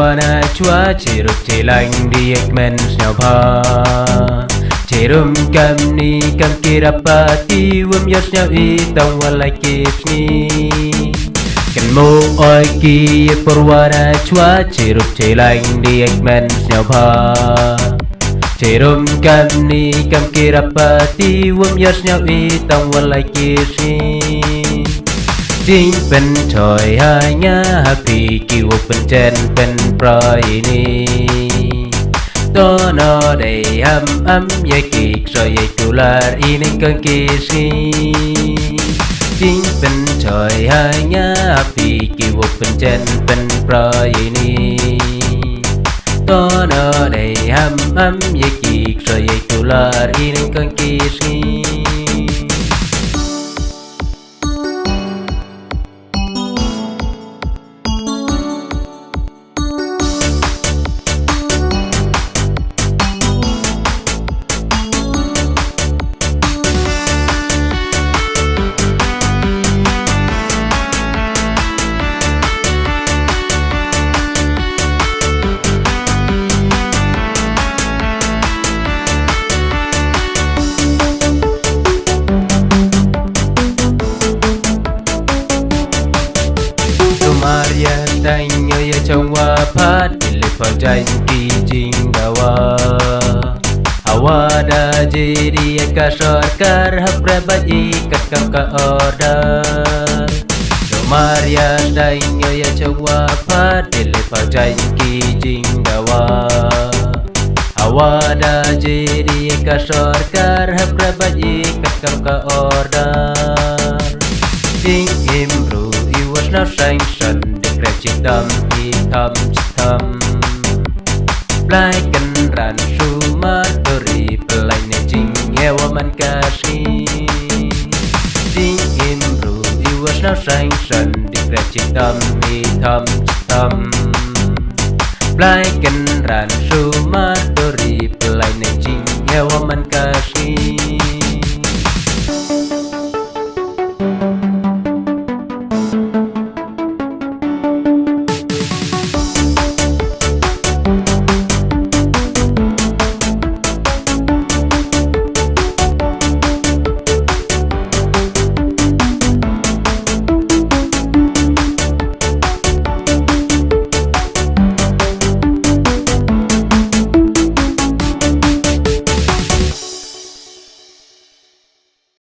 perwana chwa chirup chilang diek men snaupa chirum kam ni kam kirapati wum yos nhau I tong walai kisni kynmo oi ki perwana chwa chirup chilang diek men snaupa chirum kam ni kam kirapati wum yos nhau I tong walai kisni Ding pen choi hai nga happy kiu pen chen pen proi ni to no dei am ye ki so ye tular ini kan kisi Ding pen choi hai nga happy kiu pen chen pen proi ni to no dei am ye ki so ye tular ini kan kisi Maria tanyo ya chwa phat le phajai ki jing dawa awada jiri ka sarkar hapra bai kat kam ka order Maria tanyo ya chwa phat le phajai ki jing dawa awada jiri ka sarkar hapra bai kat kam ka order Ding imru was not sanction the crashing dum he thum like and run through marbury like netting yeah woman kashi Ding imru he was not sanction the crashing dum he thum like and run through marbury like netting yeah woman kashi